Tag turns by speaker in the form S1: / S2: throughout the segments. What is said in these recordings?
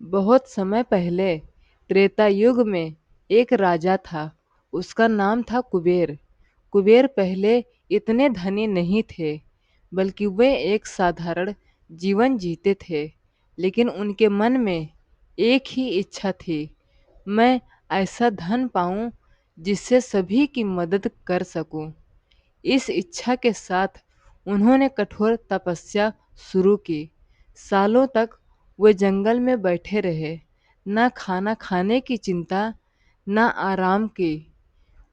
S1: बहुत समय पहले त्रेता युग में एक राजा था। उसका नाम था कुबेर। कुबेर पहले इतने धनी नहीं थे, बल्कि वे एक साधारण जीवन जीते थे। लेकिन उनके मन में एक ही इच्छा थी, मैं ऐसा धन पाऊं जिससे सभी की मदद कर सकूं। इस इच्छा के साथ उन्होंने कठोर तपस्या शुरू की। सालों तक वे जंगल में बैठे रहे, न खाना खाने की चिंता, न आराम की।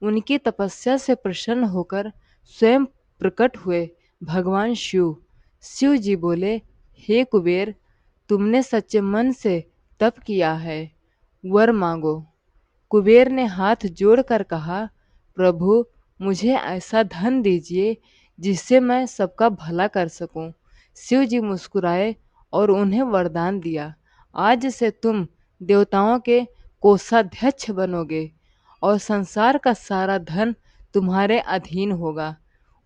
S1: उनकी तपस्या से प्रसन्न होकर स्वयं प्रकट हुए भगवान शिव। शिव जी बोले, हे कुबेर, तुमने सच्चे मन से तप किया है, वर मांगो। कुबेर ने हाथ जोड़कर कहा, प्रभु, मुझे ऐसा धन दीजिए जिससे मैं सबका भला कर सकूं। शिव जी मुस्कुराए और उन्हें वरदान दिया, आज से तुम देवताओं के कोषाध्यक्ष बनोगे और संसार का सारा धन तुम्हारे अधीन होगा।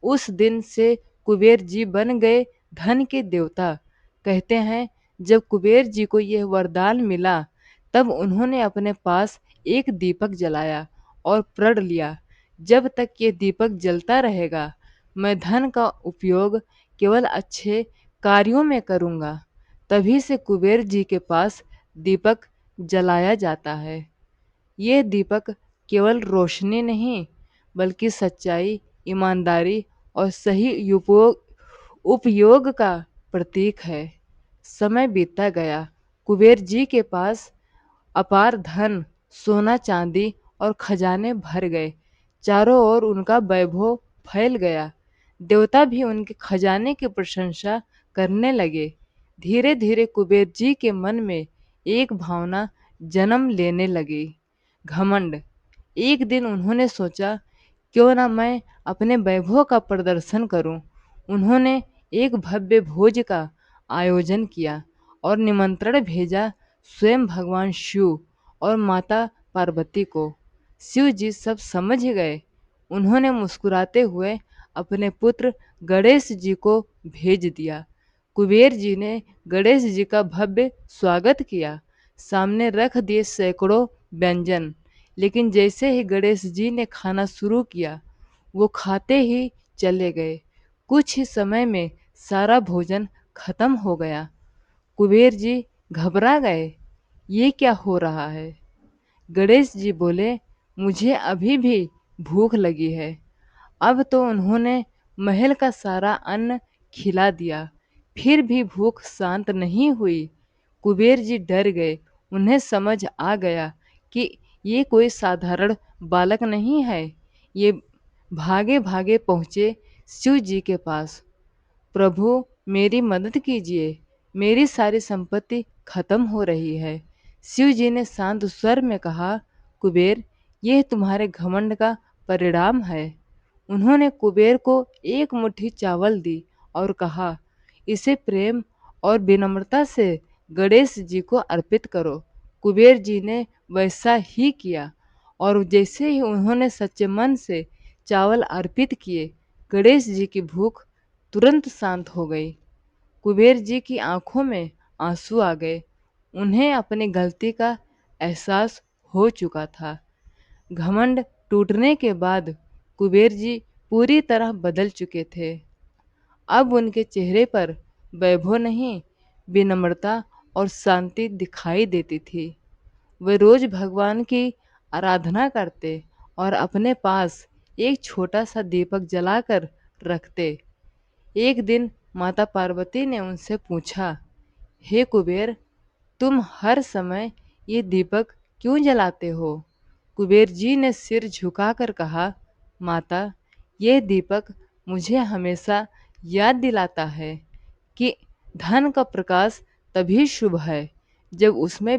S1: उस दिन से कुबेर जी बन गए धन के देवता। कहते हैं, जब कुबेर जी को यह वरदान मिला, तब उन्होंने अपने पास एक दीपक जलाया और प्रण लिया, जब तक ये दीपक जलता रहेगा, मैं धन का उपयोग केवल अच्छे कार्यों में करूँगा। तभी से कुबेर जी के पास दीपक जलाया जाता है। ये दीपक केवल रोशनी नहीं, बल्कि सच्चाई, ईमानदारी और सही उपयोग का प्रतीक है। समय बीतता गया। कुबेर जी के पास अपार धन, सोना चांदी और खजाने भर गए। चारों ओर उनका वैभव फैल गया। देवता भी उनके खजाने की प्रशंसा करने लगे। धीरे धीरे कुबेर जी के मन में एक भावना जन्म लेने लगी, घमंड। एक दिन उन्होंने सोचा, क्यों ना मैं अपने वैभव का प्रदर्शन करूं। उन्होंने एक भव्य भोज का आयोजन किया और निमंत्रण भेजा स्वयं भगवान शिव और माता पार्वती को। शिव जी सब समझ गए। उन्होंने मुस्कुराते हुए अपने पुत्र गणेश जी को भेज दिया। कुबेर जी ने गणेश जी का भव्य स्वागत किया, सामने रख दिए सैकड़ों व्यंजन। लेकिन जैसे ही गणेश जी ने खाना शुरू किया, वो खाते ही चले गए। कुछ ही समय में सारा भोजन खत्म हो गया। कुबेर जी घबरा गए, ये क्या हो रहा है। गणेश जी बोले, मुझे अभी भी भूख लगी है। अब तो उन्होंने महल का सारा अन्न खिला दिया, फिर भी भूख शांत नहीं हुई। कुबेर जी डर गए। उन्हें समझ आ गया कि ये कोई साधारण बालक नहीं है। ये भागे भागे पहुँचे शिव जी के पास। प्रभु, मेरी मदद कीजिए, मेरी सारी संपत्ति खत्म हो रही है। शिव जी ने शांत स्वर में कहा, कुबेर, यह तुम्हारे घमंड का परिणाम है। उन्होंने कुबेर को एक मुट्ठी चावल दी और कहा, इसे प्रेम और विनम्रता से गणेश जी को अर्पित करो। कुबेर जी ने वैसा ही किया और जैसे ही उन्होंने सच्चे मन से चावल अर्पित किए, गणेश जी की भूख तुरंत शांत हो गई। कुबेर जी की आंखों में आंसू आ गए। उन्हें अपनी गलती का एहसास हो चुका था। घमंड टूटने के बाद कुबेर जी पूरी तरह बदल चुके थे। अब उनके चेहरे पर वैभव नहीं, विनम्रता और शांति दिखाई देती थी। वे रोज भगवान की आराधना करते और अपने पास एक छोटा सा दीपक जलाकर रखते। एक दिन माता पार्वती ने उनसे पूछा, हे कुबेर, तुम हर समय ये दीपक क्यों जलाते हो। कुबेर जी ने सिर झुकाकर कहा, माता, ये दीपक मुझे हमेशा याद दिलाता है कि धन का प्रकाश तभी शुभ है जब उसमें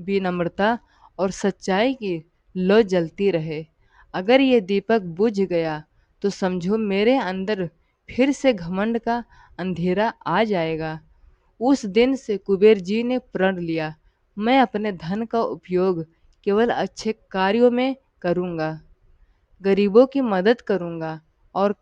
S1: विनम्रता और सच्चाई की लौ जलती रहे। अगर ये दीपक बुझ गया तो समझो मेरे अंदर फिर से घमंड का अंधेरा आ जाएगा। उस दिन से कुबेर जी ने प्रण लिया, मैं अपने धन का उपयोग केवल अच्छे कार्यों में करूँगा, गरीबों की मदद करूँगा और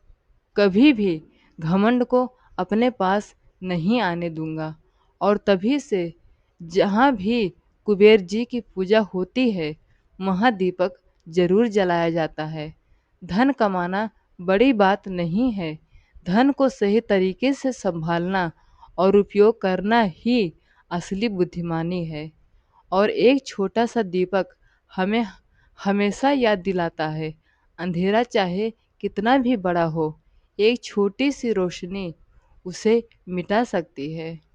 S1: कभी भी घमंड को अपने पास नहीं आने दूंगा। और तभी से जहाँ भी कुबेर जी की पूजा होती है वहाँ दीपक जरूर जलाया जाता है। धन कमाना बड़ी बात नहीं है, धन को सही तरीके से संभालना और उपयोग करना ही असली बुद्धिमानी है। और एक छोटा सा दीपक हमें हमेशा याद दिलाता है, अंधेरा चाहे कितना भी बड़ा हो, एक छोटी सी रोशनी उसे मिटा सकती है।